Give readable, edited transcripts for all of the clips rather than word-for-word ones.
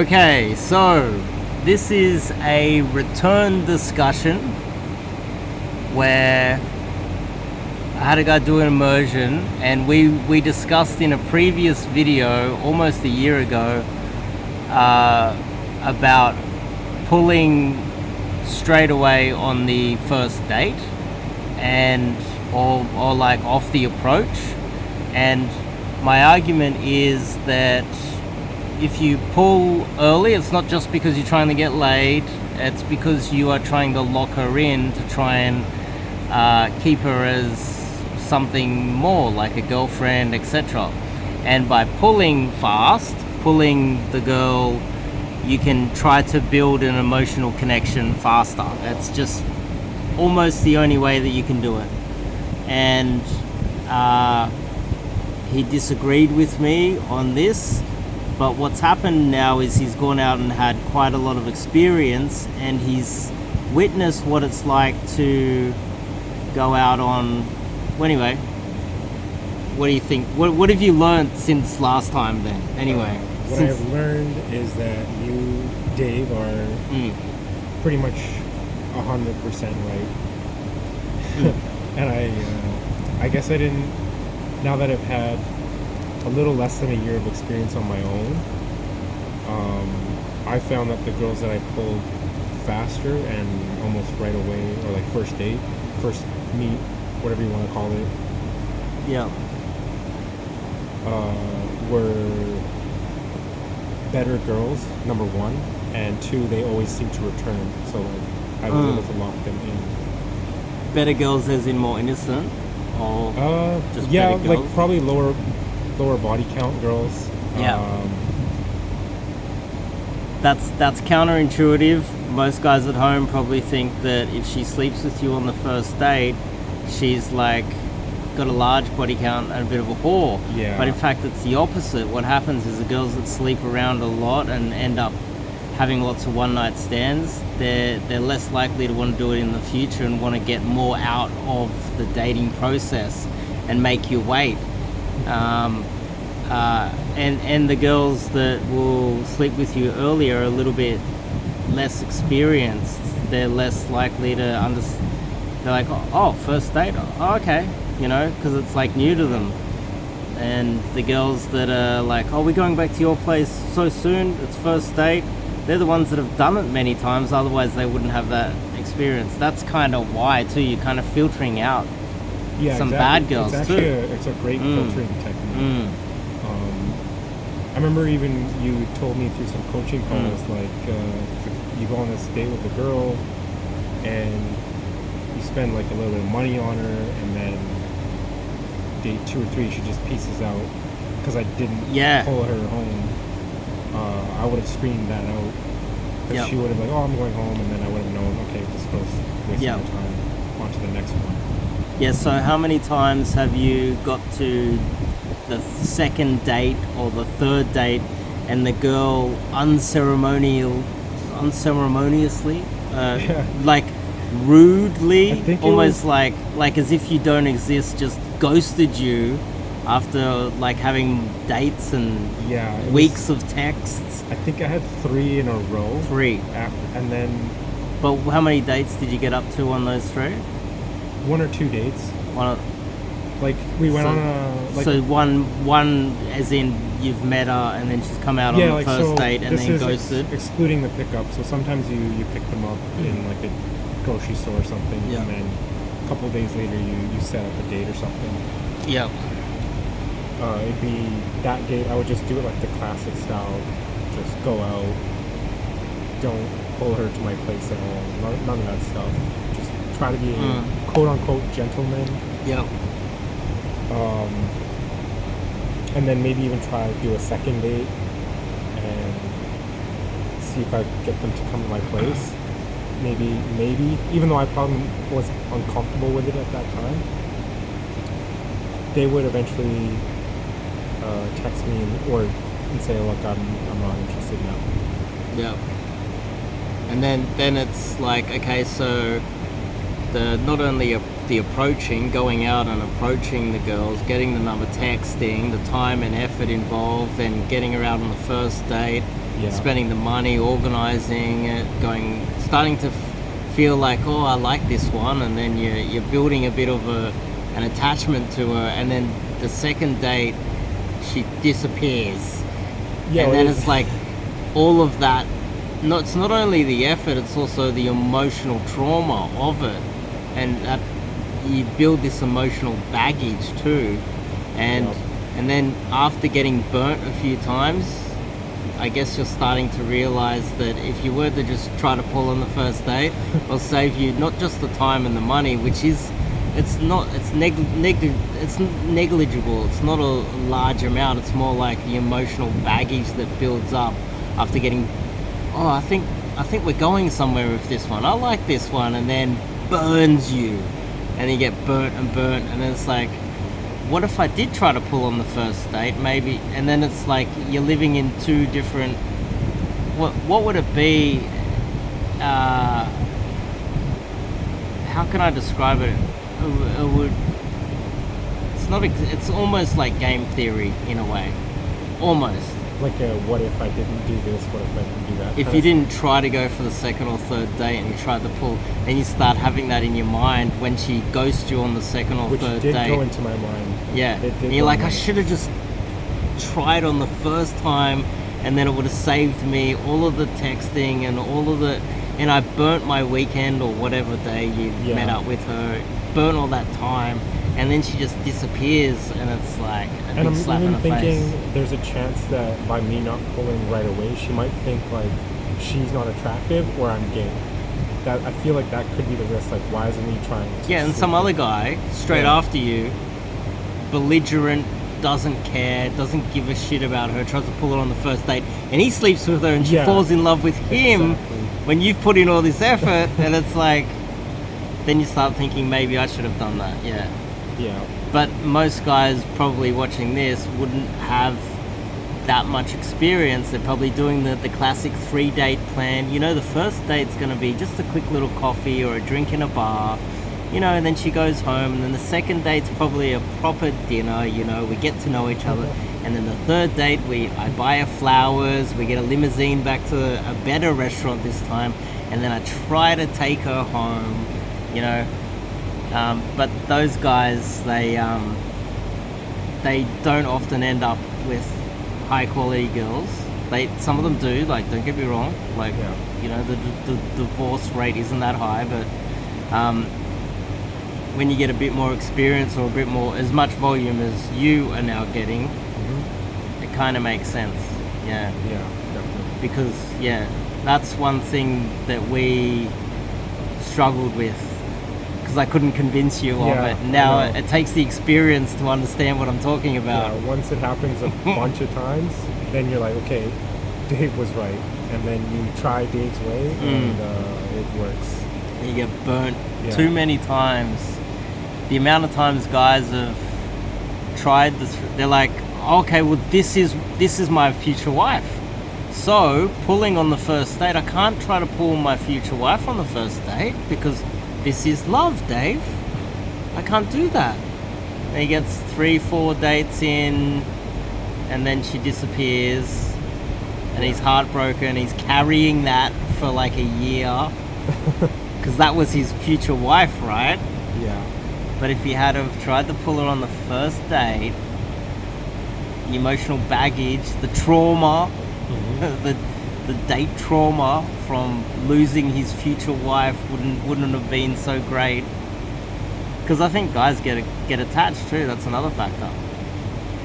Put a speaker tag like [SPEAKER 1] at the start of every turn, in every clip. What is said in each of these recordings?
[SPEAKER 1] Okay, so this is a return discussion where I had a guy do an immersion, and we discussed in a previous video almost a year ago about pulling straight away on the first date and or like off the approach. And my argument is that if you pull early, it's not just because you're trying to get laid, it's because you are trying to lock her in to try and keep her as something more, like a girlfriend, etc. And by pulling fast, pulling the girl, you can try to build an emotional connection faster. That's just almost the only way that you can do it. And he disagreed with me on this. But what's happened now is he's gone out and had quite a lot of experience, and he's witnessed what it's like to go out on... Well, anyway, what do you think? What have you learned since last time then? Anyway.
[SPEAKER 2] What I've learned is that you, Dave, are pretty much 100% right. And I guess I didn't... Now that I've had a little less than a year of experience on my own, I found that the girls that I pulled faster and almost right away, or like first date, first meet, whatever you want to call it, were better girls, number one, and two, they always seem to return, so like I was able to lock them in.
[SPEAKER 1] Better girls as in more innocent? Or just
[SPEAKER 2] yeah,
[SPEAKER 1] better girls?
[SPEAKER 2] like probably lower body count girls.
[SPEAKER 1] That's counterintuitive. Most guys at home probably think that if she sleeps with you on the first date, she's like got a large body count and a bit of a whore.
[SPEAKER 2] Yeah.
[SPEAKER 1] But in fact, it's the opposite. What happens is the girls that sleep around a lot and end up having lots of one-night stands, they're less likely to want to do it in the future and want to get more out of the dating process and make you wait. And the girls that will sleep with you earlier are a little bit less experienced. They're less likely to understand. They're like, oh, first date? Oh, okay. You know, because it's like new to them. And the girls that are like, oh, we're going back to your place so soon, it's first date, they're the ones that have done it many times, otherwise they wouldn't have that experience. That's kind of why, too, you're kind of filtering out some bad girls,
[SPEAKER 2] it's
[SPEAKER 1] too.
[SPEAKER 2] It's a great filtering technique. I remember even you told me through some coaching calls, like you go on this date with a girl and you spend like a little bit of money on her, and then date 2 or 3 she just pieces out because I didn't pull her home. I would have screened that out, because she would have been like, oh, I'm going home, and then I would have known, okay, this girl's wasting my time, on to the next one.
[SPEAKER 1] Yeah, so how many times have you got to the second date or the third date and the girl unceremoniously, like rudely, almost like as if you don't exist, just ghosted you after like having dates and weeks of texts?
[SPEAKER 2] I think I had 3 in a row.
[SPEAKER 1] 3.
[SPEAKER 2] And then...
[SPEAKER 1] But how many dates did you get up to on those 3?
[SPEAKER 2] 1 or 2 dates. Like we went on a... Like,
[SPEAKER 1] so one as in you've met her and then she's come out on the first date and then ghosted?
[SPEAKER 2] Excluding the pickup. So sometimes you pick them up in like a grocery store or something, and then a couple of days later you set up a date or something.
[SPEAKER 1] Yep.
[SPEAKER 2] It'd be that date, I would just do it like the classic style. Just go out. Don't pull her to my place at all. None of that stuff. Just try to be a quote-unquote gentleman.
[SPEAKER 1] Yep.
[SPEAKER 2] And then maybe even try to do a second date and see if I get them to come to my place. Maybe, even though I probably was uncomfortable with it at that time, they would eventually text me and say, look, I'm not interested now.
[SPEAKER 1] Yeah. And then it's like, okay, so not only the approaching, going out and approaching the girls, getting the number, texting, the time and effort involved, then getting her out on the first date,
[SPEAKER 2] Yeah.
[SPEAKER 1] spending the money, organizing it, starting to feel like, oh, I like this one, and then you're building a bit of an attachment to her, and then the second date she disappears,
[SPEAKER 2] Yeah,
[SPEAKER 1] and then it's like all of that. It's not only the effort, it's also the emotional trauma of it, and that you build this emotional baggage too, and
[SPEAKER 2] Yep.
[SPEAKER 1] and then after getting burnt a few times, I guess you're starting to realize that if you were to just try to pull on the first date, it'll save you not just the time and the money, which is it's negligible. It's not a large amount. It's more like the emotional baggage that builds up after getting. Oh, I think we're going somewhere with this one. I like this one, and then burns you, and you get burnt, and then it's like, what if I did try to pull on the first date, maybe? And then it's like you're living in two different. What would it be? How can I describe it? It would. It's not. It's almost like game theory in a way, almost.
[SPEAKER 2] Like what if I didn't do this? What if I didn't do that?
[SPEAKER 1] If you didn't try to go for the second or third date and you tried to pull, and you start having that in your mind when she ghosts you on the second or
[SPEAKER 2] Which
[SPEAKER 1] third
[SPEAKER 2] did
[SPEAKER 1] date.
[SPEAKER 2] go into my mind.
[SPEAKER 1] Yeah,
[SPEAKER 2] It did
[SPEAKER 1] and you're
[SPEAKER 2] go
[SPEAKER 1] like,
[SPEAKER 2] in
[SPEAKER 1] I
[SPEAKER 2] my-
[SPEAKER 1] should have just tried on the first time, and then it would have saved me all of the texting and all of the, and I burnt my weekend or whatever day you
[SPEAKER 2] Yeah.
[SPEAKER 1] met up with her, burnt all that time, and then she just disappears, and it's like a
[SPEAKER 2] And
[SPEAKER 1] big
[SPEAKER 2] I'm
[SPEAKER 1] slap in
[SPEAKER 2] even
[SPEAKER 1] the
[SPEAKER 2] thinking
[SPEAKER 1] face.
[SPEAKER 2] there's a chance that by me not pulling right away, she might think like she's not attractive or I'm gay. That I feel like that could be the risk. Like, why isn't he trying to
[SPEAKER 1] Yeah, and
[SPEAKER 2] sleep
[SPEAKER 1] some
[SPEAKER 2] with
[SPEAKER 1] other
[SPEAKER 2] her?
[SPEAKER 1] guy straight
[SPEAKER 2] Yeah.
[SPEAKER 1] after you, belligerent, doesn't care, doesn't give a shit about her, tries to pull her on the first date, and he sleeps with her, and she
[SPEAKER 2] Yeah.
[SPEAKER 1] falls in love with him
[SPEAKER 2] Exactly.
[SPEAKER 1] when you've put in all this effort, and it's like, then you start thinking maybe I should have done that. Yeah,
[SPEAKER 2] Yeah.
[SPEAKER 1] but most guys probably watching this wouldn't have that much experience. They're probably doing the classic 3-date plan. You know, the first date's going to be just a quick little coffee or a drink in a bar, you know, and then she goes home, and then the second date's probably a proper dinner, you know, we get to know each other, and then the third date I buy her flowers, we get a limousine back to a better restaurant this time, and then I try to take her home, you know. But those guys, they don't often end up with high quality girls. Some of them do, like, don't get me wrong, like,
[SPEAKER 2] Yeah.
[SPEAKER 1] you know, the divorce rate isn't that high, but when you get a bit more experience or a bit more, as much volume as you are now getting, it kind of makes sense. Yeah,
[SPEAKER 2] Yeah, definitely.
[SPEAKER 1] because that's one thing that we struggled with, because I couldn't convince you of
[SPEAKER 2] Yeah,
[SPEAKER 1] it.
[SPEAKER 2] I
[SPEAKER 1] Now
[SPEAKER 2] know.
[SPEAKER 1] it takes the experience to understand what I'm talking about.
[SPEAKER 2] Yeah, once it happens a bunch of times, then you're like, okay, Dave was right, and then you try Dave's way, and it works.
[SPEAKER 1] You get burnt
[SPEAKER 2] Yeah.
[SPEAKER 1] too many times. The amount of times guys have tried this, they're like, okay, well, this is my future wife. So pulling on the first date, I can't try to pull my future wife on the first date because this is love, Dave. I can't do that. And he gets 3-4 dates in, and then she disappears, and he's heartbroken. He's carrying that for like a year because that was his future wife, right?
[SPEAKER 2] Yeah.
[SPEAKER 1] But if he had have tried to pull her on the first date, the emotional baggage, the trauma, the date trauma from losing his future wife wouldn't have been so great. Because I think guys get attached too. That's another factor.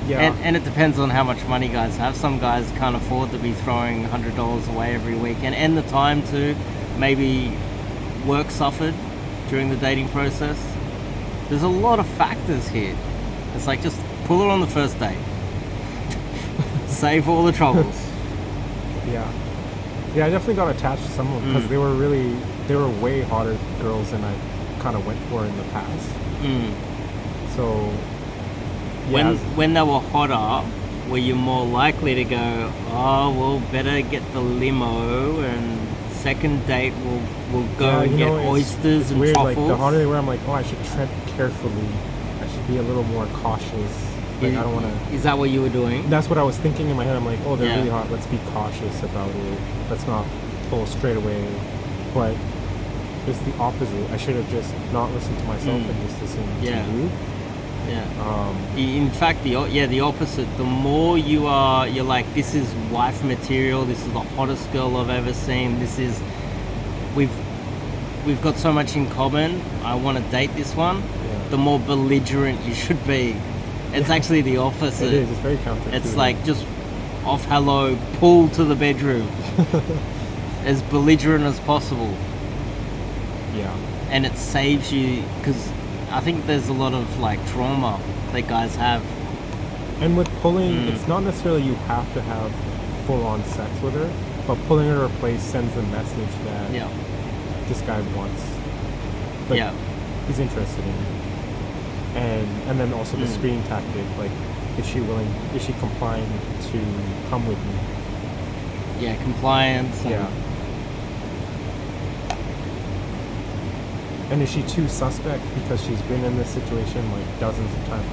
[SPEAKER 2] Yeah.
[SPEAKER 1] And it depends on how much money guys have. Some guys can't afford to be throwing $100 away every weekend, and the time to maybe work suffered during the dating process. There's a lot of factors here. It's like, just pull her on the first date. Save all the troubles.
[SPEAKER 2] Yeah. Yeah, I definitely got attached to some of them because they were way hotter girls than I kind of went for in the past. So, yeah.
[SPEAKER 1] When they were hotter, were you more likely to go, oh, well, better get the limo, and second date we'll go and get oysters
[SPEAKER 2] it's
[SPEAKER 1] and
[SPEAKER 2] weird,
[SPEAKER 1] truffles?
[SPEAKER 2] Like, the harder they were, I'm like, oh, I should tread carefully. I should be a little more cautious. Like, I don't want to...
[SPEAKER 1] Is that what you were doing?
[SPEAKER 2] That's what I was thinking in my head. I'm like, oh, they're
[SPEAKER 1] Yeah.
[SPEAKER 2] really hot. Let's be cautious about it. Let's not pull straight away. But it's the opposite. I should have just not listened to myself and just listened
[SPEAKER 1] Yeah.
[SPEAKER 2] to you.
[SPEAKER 1] Yeah. In fact, the opposite. The more you're like, this is wife material. This is the hottest girl I've ever seen. We've got so much in common. I want to date this one.
[SPEAKER 2] Yeah.
[SPEAKER 1] The more belligerent you should be. It's actually the opposite.
[SPEAKER 2] It is. It's very counterintuitive.
[SPEAKER 1] It's like just off hello, pull to the bedroom. As belligerent as possible.
[SPEAKER 2] Yeah.
[SPEAKER 1] And it saves you, because I think there's a lot of like trauma that guys have.
[SPEAKER 2] And with pulling, it's not necessarily you have to have full-on sex with her, but pulling her to her place sends the message that this guy wants, like, he's interested in you. And then also the screening tactic, like, is she compliant to come with me?
[SPEAKER 1] Yeah, compliance.
[SPEAKER 2] Yeah. And is she too suspect because she's been in this situation like dozens of times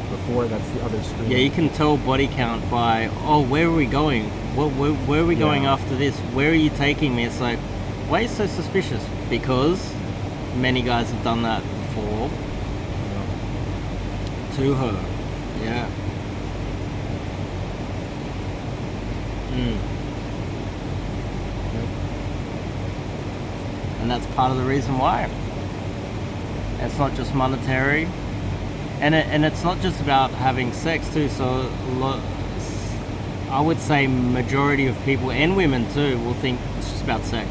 [SPEAKER 2] before? That's the other screen.
[SPEAKER 1] Yeah, you can tell body count by, where are we going? Where are we going after this? Where are you taking me? It's like, why are you so suspicious? Because many guys have done that before to her. Yeah. And that's part of the reason why. It's not just monetary, and it's not just about having sex too. So I would say majority of people, and women too, will think it's just about sex,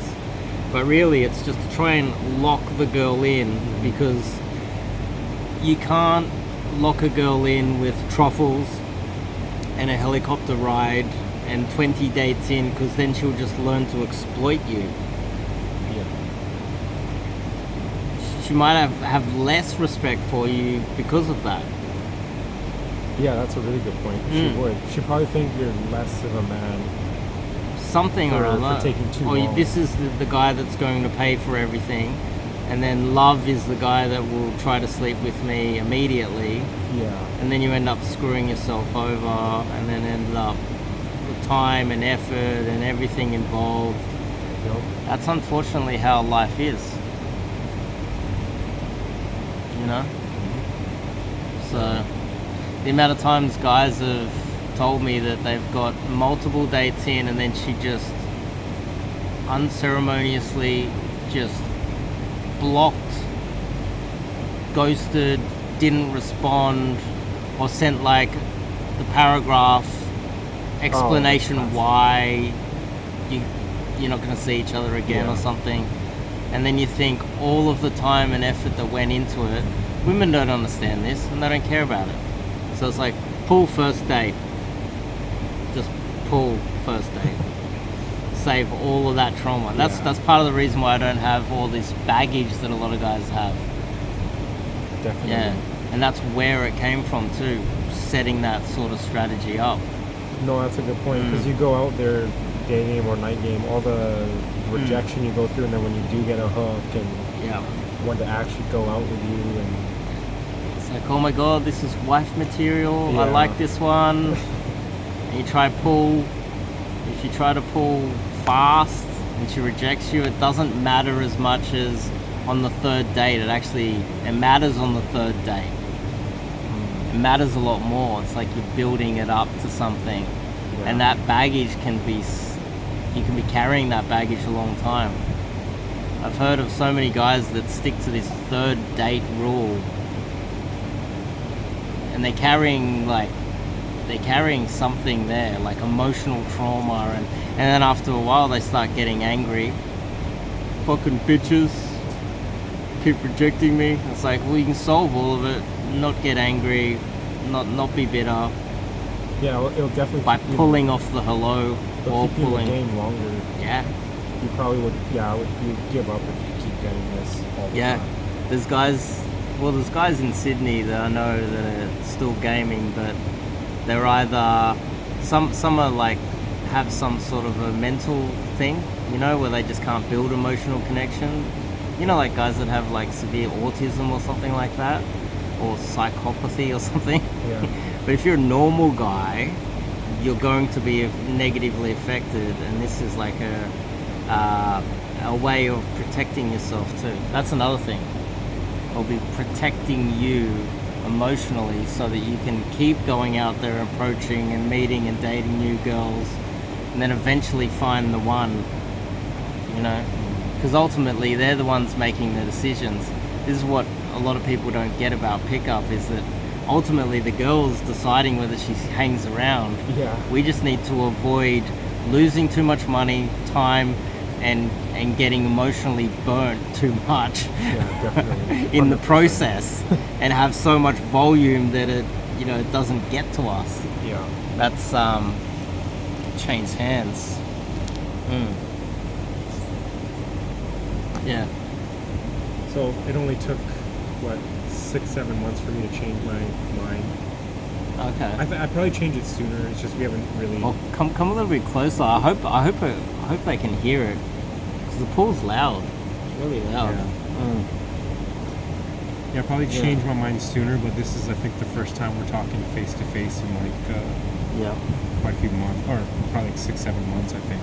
[SPEAKER 1] but really it's just to try and lock the girl in, because you can't lock a girl in with truffles and a helicopter ride and 20 dates in, because then she'll just learn to exploit you. She might have less respect for you because of that.
[SPEAKER 2] Yeah, that's a really good point. She would. She'd probably think you're less of a man.
[SPEAKER 1] Something or other.
[SPEAKER 2] For taking too
[SPEAKER 1] or
[SPEAKER 2] long.
[SPEAKER 1] This is the guy that's going to pay for everything. And then love is the guy that will try to sleep with me immediately.
[SPEAKER 2] Yeah.
[SPEAKER 1] And then you end up screwing yourself over, and then end up with time and effort and everything involved.
[SPEAKER 2] Yep.
[SPEAKER 1] That's unfortunately how life is. You know? So the amount of times guys have told me that they've got multiple dates in, and then she just unceremoniously just blocked, ghosted, didn't respond, or sent like the paragraph explanation why you're not going to see each other again or something. And then you think all of the time and effort that went into it, women don't understand this and they don't care about it. So it's like, pull first date. Just pull first date. Save all of that trauma. That's part of the reason why I don't have all this baggage that a lot of guys have.
[SPEAKER 2] Definitely.
[SPEAKER 1] Yeah. And that's where it came from too, setting that sort of strategy up.
[SPEAKER 2] No, that's a good point, because you go out there, day game or night game, all the rejection you go through, and then when you do get a hook and want to actually go out with you, and
[SPEAKER 1] it's like, oh my god, this is wife material, I like this one. And you try pull, if you try to pull fast and she rejects you, it doesn't matter as much as on the third date. It matters on the third date. It matters a lot more. It's like you're building it up to something, and that baggage you can be carrying that baggage a long time. I've heard of so many guys that stick to this third date rule, and they're carrying something there, like emotional trauma, and then after a while they start getting angry. Fucking bitches keep rejecting me. It's like, well, you can solve all of it, not get angry, not be bitter.
[SPEAKER 2] Yeah, it'll definitely
[SPEAKER 1] by pulling off the hello or
[SPEAKER 2] keep you
[SPEAKER 1] pulling.
[SPEAKER 2] in the game longer.
[SPEAKER 1] Yeah.
[SPEAKER 2] You probably would. Yeah, you give up if you keep getting this all the time.
[SPEAKER 1] There's guys in Sydney that I know that are still gaming, but they're either some are like have some sort of a mental thing, you know, where they just can't build emotional connection. You know, like guys that have like severe autism or something like that, or psychopathy or something.
[SPEAKER 2] Yeah.
[SPEAKER 1] But if you're a normal guy, you're going to be negatively affected, and this is like a way of protecting yourself too. That's another thing. It'll be protecting you emotionally so that you can keep going out there, approaching and meeting and dating new girls, and then eventually find the one, you know, because ultimately they're the ones making the decisions. This is what a lot of people don't get about pickup, is that ultimately the girl's deciding whether she hangs around.
[SPEAKER 2] Yeah.
[SPEAKER 1] We just need to avoid losing too much money, time, and getting emotionally burnt too much
[SPEAKER 2] Yeah, definitely.
[SPEAKER 1] in the
[SPEAKER 2] 100%.
[SPEAKER 1] process, and have so much volume that it doesn't get to us.
[SPEAKER 2] Yeah.
[SPEAKER 1] That's change hands. Yeah.
[SPEAKER 2] So it only took, what, 6-7 months for me to change my mind.
[SPEAKER 1] Okay.
[SPEAKER 2] I'd probably change it sooner. It's just we haven't really.
[SPEAKER 1] Well, come a little bit closer. I hope they can hear it, because the pool's loud. It's really loud.
[SPEAKER 2] Yeah. Yeah, I'll probably change my mind sooner, but this is, I think, the first time we're talking face to face in like
[SPEAKER 1] Yeah.
[SPEAKER 2] quite a few months, or probably like 6-7 months, I think.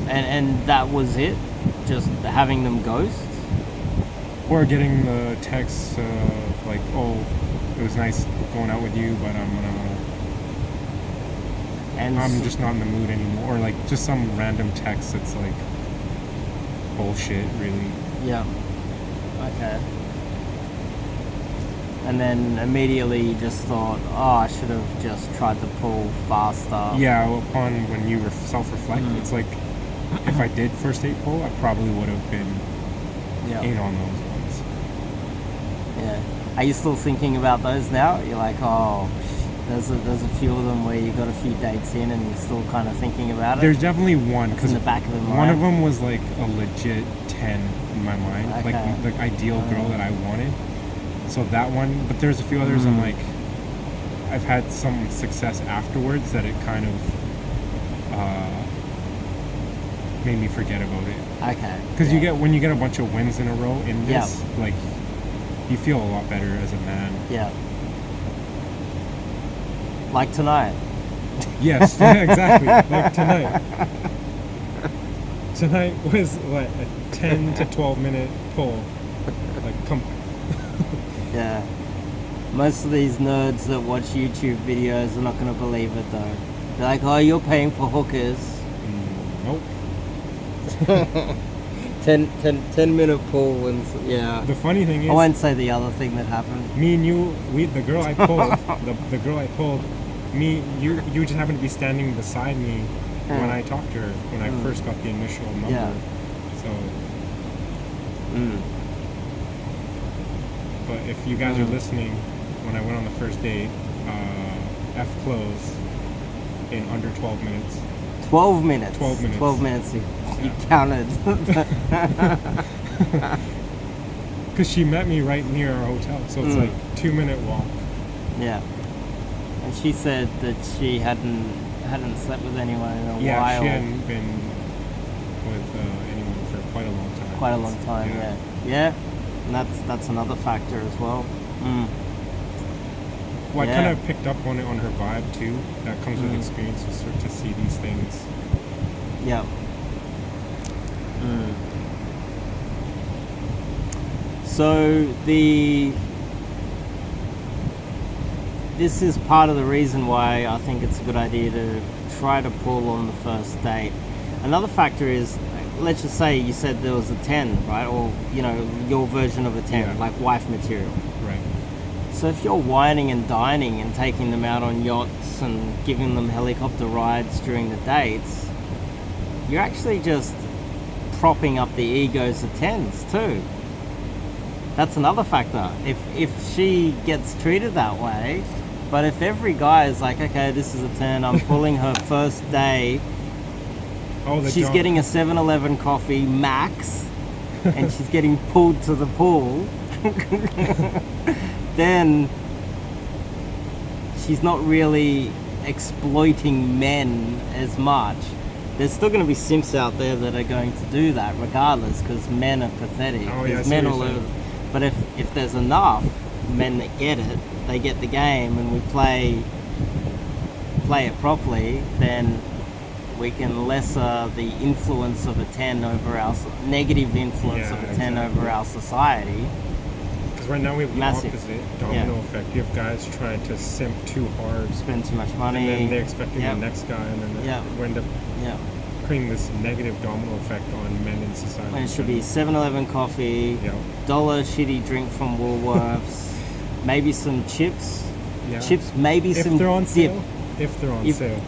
[SPEAKER 1] And that was it? Just having them ghost?
[SPEAKER 2] Or getting the text like, oh, it was nice going out with you, but I'm just not in the mood anymore. Or like just some random text that's like bullshit, really.
[SPEAKER 1] Yeah. Okay. And then immediately you just thought, oh, I should have just tried to pull faster.
[SPEAKER 2] Yeah, upon when you self-reflect, it's like, if I did first date pull, I probably would have been in on those ones.
[SPEAKER 1] Yeah. Are you still thinking about those now? You're like, oh, there's a few of them where you got a few dates in and you're still kind of thinking about it?
[SPEAKER 2] There's definitely one,
[SPEAKER 1] It's in the back of the mind.
[SPEAKER 2] one of them was like a legit 10 in my mind,
[SPEAKER 1] Okay.
[SPEAKER 2] like the ideal girl that I wanted. So that one, but there's a few others I'm like, I've had some success afterwards that it kind of made me forget about it.
[SPEAKER 1] Okay.
[SPEAKER 2] Because when you get a bunch of wins in a row in this, like, you feel a lot better as a man.
[SPEAKER 1] Yeah. Like tonight.
[SPEAKER 2] Yes, exactly. Like tonight. Tonight was what, a 10 to 12 minute pull. Like, come.
[SPEAKER 1] Yeah. Most of these nerds that watch YouTube videos are not going to believe it though. They're like, oh, you're paying for hookers.
[SPEAKER 2] Nope.
[SPEAKER 1] 10-minute pull and
[SPEAKER 2] The funny thing is,
[SPEAKER 1] I won't say the other thing that happened.
[SPEAKER 2] me and you, the girl I pulled, the girl I pulled, you just happened to be standing beside me when I talked to her, when I first got the initial number.
[SPEAKER 1] Yeah.
[SPEAKER 2] So. But if you guys are listening, when I went on the first date, F close in under 12 minutes.
[SPEAKER 1] 12 minutes.
[SPEAKER 2] 12 minutes.
[SPEAKER 1] 12 minutes. You counted.
[SPEAKER 2] Because she met me right near our hotel, so it's like 2-minute walk.
[SPEAKER 1] Yeah. And she said that she hadn't slept with anyone in a while.
[SPEAKER 2] Yeah, she hadn't been with anyone for quite a long time.
[SPEAKER 1] Quite a long time, yeah. And that's another factor as well.
[SPEAKER 2] Well, I kind of picked up on it on her vibe too. That comes with experience, to start to see these things.
[SPEAKER 1] Yeah. So this is part of the reason why I think it's a good idea to try to pull on the first date. Another factor is, let's just say you said there was a 10, right? Or, your version of a 10, like wife material.
[SPEAKER 2] Right.
[SPEAKER 1] So if you're whining and dining and taking them out on yachts and giving them helicopter rides during the dates, you're actually just propping up the egos of 10s too. That's another factor. If she gets treated that way, but if every guy is like, okay, this is a 10, I'm pulling her first day, she's getting a 7-Eleven coffee max, and she's getting pulled to the pool, then she's not really exploiting men as much. there's still going to be simps out there that are going to do that regardless, because men are pathetic.
[SPEAKER 2] Oh, yeah, I
[SPEAKER 1] There's
[SPEAKER 2] see
[SPEAKER 1] men
[SPEAKER 2] what
[SPEAKER 1] all
[SPEAKER 2] you're
[SPEAKER 1] over.
[SPEAKER 2] saying.
[SPEAKER 1] But if there's enough men that get it, they get the game, and we play it properly, then we can lesser the influence of a 10 over our negative influence of a 10 over our society.
[SPEAKER 2] Because right now we have the
[SPEAKER 1] Massive.
[SPEAKER 2] opposite domino effect. You have guys trying to simp too hard,
[SPEAKER 1] Spend too much money,
[SPEAKER 2] and then they're expecting
[SPEAKER 1] Yep.
[SPEAKER 2] the next guy, and then
[SPEAKER 1] Yep.
[SPEAKER 2] we end up
[SPEAKER 1] yeah.
[SPEAKER 2] creating this negative domino effect on men in society.
[SPEAKER 1] When it should be 7-Eleven coffee,
[SPEAKER 2] Yeah.
[SPEAKER 1] $1 shitty drink from Woolworths, maybe some chips.
[SPEAKER 2] Yeah.
[SPEAKER 1] Chips, maybe
[SPEAKER 2] If
[SPEAKER 1] some
[SPEAKER 2] they're on
[SPEAKER 1] dip.
[SPEAKER 2] sale. If they're on
[SPEAKER 1] If-
[SPEAKER 2] sale.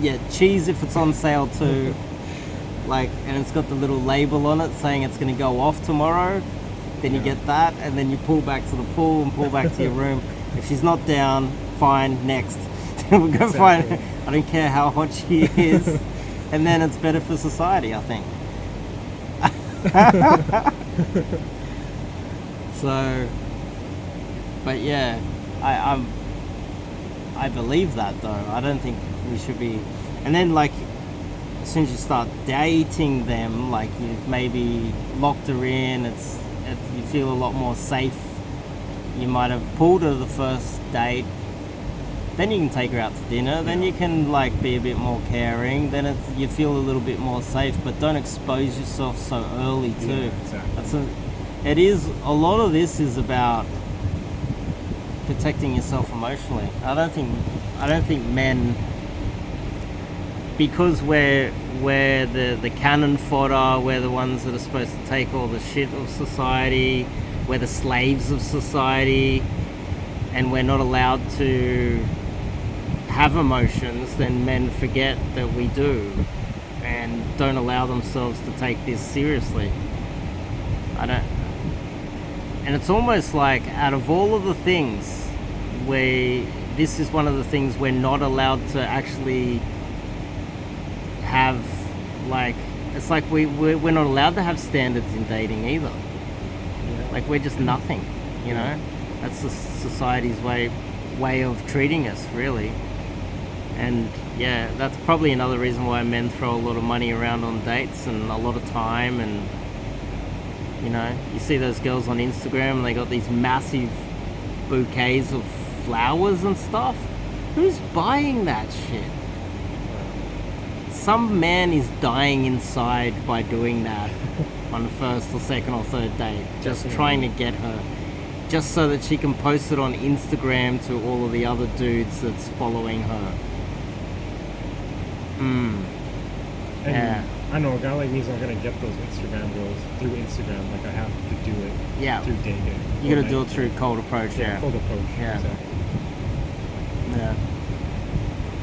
[SPEAKER 1] Yeah, cheese if it's on sale too. Like, and it's got the little label on it saying it's going to go off tomorrow. Then you
[SPEAKER 2] Yeah.
[SPEAKER 1] get that, and then you pull back to the pool and pull back to your room. If she's not down, fine, next. We'll go find.
[SPEAKER 2] Exactly.
[SPEAKER 1] I don't care how hot she is, and then it's better for society, I think. So, but yeah, I believe that though. I don't think we should be. And then like, as soon as you start dating them, like you've maybe locked her in, you feel a lot more safe. You might have pulled her the first date. Then you can take her out to dinner. Then you can like be a bit more caring. Then you feel a little bit more safe. But don't expose yourself so early too.
[SPEAKER 2] Yeah, exactly.
[SPEAKER 1] A lot of this is about protecting yourself emotionally. I don't think men, because we're the cannon fodder, we're the ones that are supposed to take all the shit of society, we're the slaves of society, and we're not allowed to have emotions, then men forget that we do and don't allow themselves to take this seriously. And it's almost like, out of all of the things, this is one of the things we're not allowed to actually have, like, it's like we're not allowed to have standards in dating either.
[SPEAKER 2] Yeah.
[SPEAKER 1] Like, we're just nothing, you know? That's the society's way of treating us, really. And yeah, that's probably another reason why men throw a lot of money around on dates and a lot of time. And you know, you see those girls on Instagram and they got these massive bouquets of flowers and stuff. Who's buying that shit? Some man is dying inside by doing that on the first or second or third date, just
[SPEAKER 2] Definitely.
[SPEAKER 1] trying to get her, just so that she can post it on Instagram to all of the other dudes that's following her.
[SPEAKER 2] And
[SPEAKER 1] Yeah.
[SPEAKER 2] I know a guy like me is not gonna get those Instagram girls through Instagram. Like, I have to do it
[SPEAKER 1] Yeah.
[SPEAKER 2] through dating.
[SPEAKER 1] You gotta do it through cold approach, yeah.
[SPEAKER 2] Cold approach.
[SPEAKER 1] Yeah.
[SPEAKER 2] Exactly.
[SPEAKER 1] Yeah.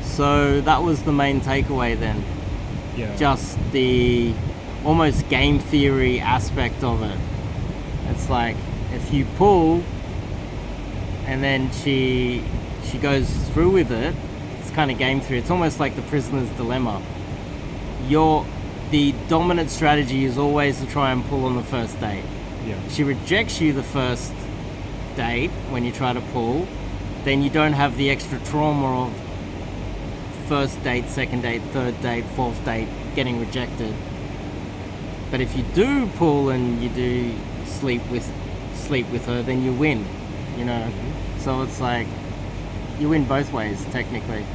[SPEAKER 1] So that was the main takeaway then.
[SPEAKER 2] Yeah.
[SPEAKER 1] Just the almost game theory aspect of it. It's like, if you pull and then she goes through with it, it's kind of game theory. It's almost like the prisoner's dilemma. The dominant strategy is always to try and pull on the first date.
[SPEAKER 2] Yeah.
[SPEAKER 1] She rejects you the first date when you try to pull, then you don't have the extra trauma of first date, second date, third date, fourth date getting rejected. But if you do pull and you do sleep with her, then you win, you know. So it's like you win both ways technically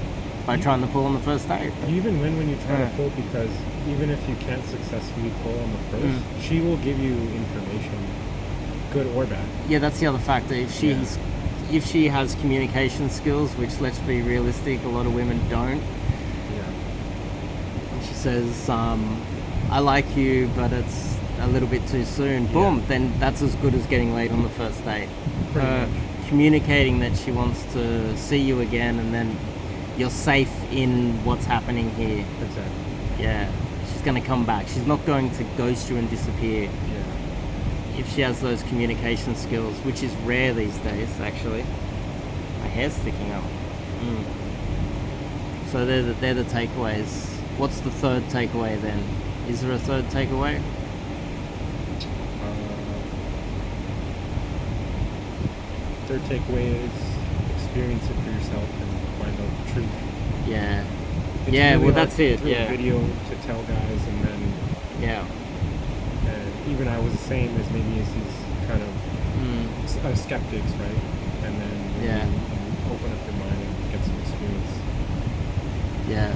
[SPEAKER 1] by trying to pull on the first date.
[SPEAKER 2] You even win when you try
[SPEAKER 1] Yeah.
[SPEAKER 2] to pull, because even if you can't successfully pull on the first, she will give you information, good or bad.
[SPEAKER 1] Yeah, that's the other factor. If she has communication skills, which, let's be realistic, a lot of women don't.
[SPEAKER 2] Yeah.
[SPEAKER 1] And she says, I like you, but it's a little bit too soon. Boom, then that's as good as getting laid on the first date.
[SPEAKER 2] Pretty much.
[SPEAKER 1] Communicating that she wants to see you again, and then you're safe in what's happening here.
[SPEAKER 2] Exactly.
[SPEAKER 1] Yeah, she's going to come back. She's not going to ghost you and disappear.
[SPEAKER 2] Yeah.
[SPEAKER 1] If she has those communication skills, which is rare these days, actually. My hair's sticking up. So they're the takeaways. What's the third takeaway then? Is there a third takeaway?
[SPEAKER 2] Third takeaway is experience it for yourself and find out the truth.
[SPEAKER 1] Yeah.
[SPEAKER 2] It's
[SPEAKER 1] Yeah,
[SPEAKER 2] really
[SPEAKER 1] well,
[SPEAKER 2] hard
[SPEAKER 1] that's it,
[SPEAKER 2] through
[SPEAKER 1] yeah.
[SPEAKER 2] a video to tell guys, and then
[SPEAKER 1] Yeah.
[SPEAKER 2] even I was the same as maybe as these kind of
[SPEAKER 1] Mm.
[SPEAKER 2] skeptics, right? And then
[SPEAKER 1] Yeah.
[SPEAKER 2] you open up your mind and get some experience.
[SPEAKER 1] Yeah.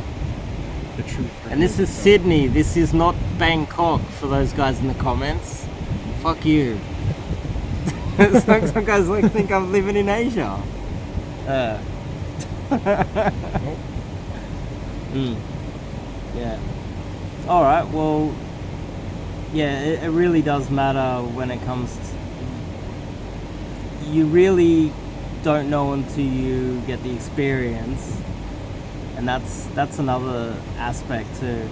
[SPEAKER 2] The truth.
[SPEAKER 1] And this is
[SPEAKER 2] itself.
[SPEAKER 1] Sydney. This is not Bangkok for those guys in the comments. Fuck you. Some guys like think I'm living in Asia.
[SPEAKER 2] Nope.
[SPEAKER 1] Yeah. All right. Well, yeah, it really does matter when it comes to. You really don't know until you get the experience, and that's another aspect too.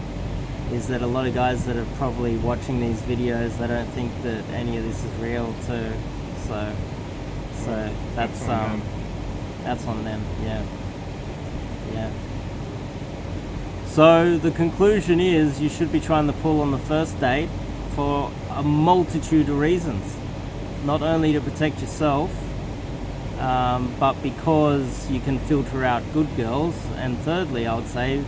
[SPEAKER 1] Is that a lot of guys that are probably watching these videos, they don't think that any of this is real too. So that's
[SPEAKER 2] on them.
[SPEAKER 1] that's on them. Yeah. Yeah. So the conclusion is you should be trying to pull on the first date for a multitude of reasons. Not only to protect yourself, but because you can filter out good girls. And thirdly, I would say,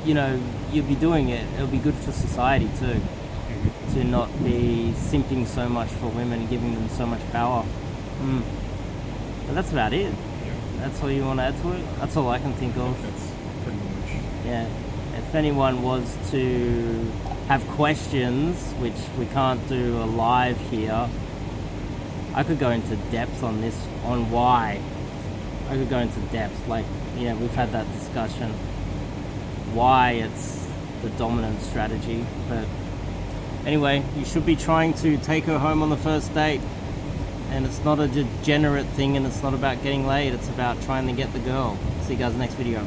[SPEAKER 1] you know, you'll be doing it. It'll be good for society too, to not be simping so much for women and giving them so much power. But that's about it. That's all you want to add to it? That's all I can think of.
[SPEAKER 2] That's pretty much.
[SPEAKER 1] Yeah. If anyone was to have questions, which we can't do a live here, I could go into depth on this, on why. I could go into depth. Like, yeah, we've had that discussion. Why it's the dominant strategy. But anyway, you should be trying to take her home on the first date. And it's not a degenerate thing, and it's not about getting laid. It's about trying to get the girl. See you guys next video.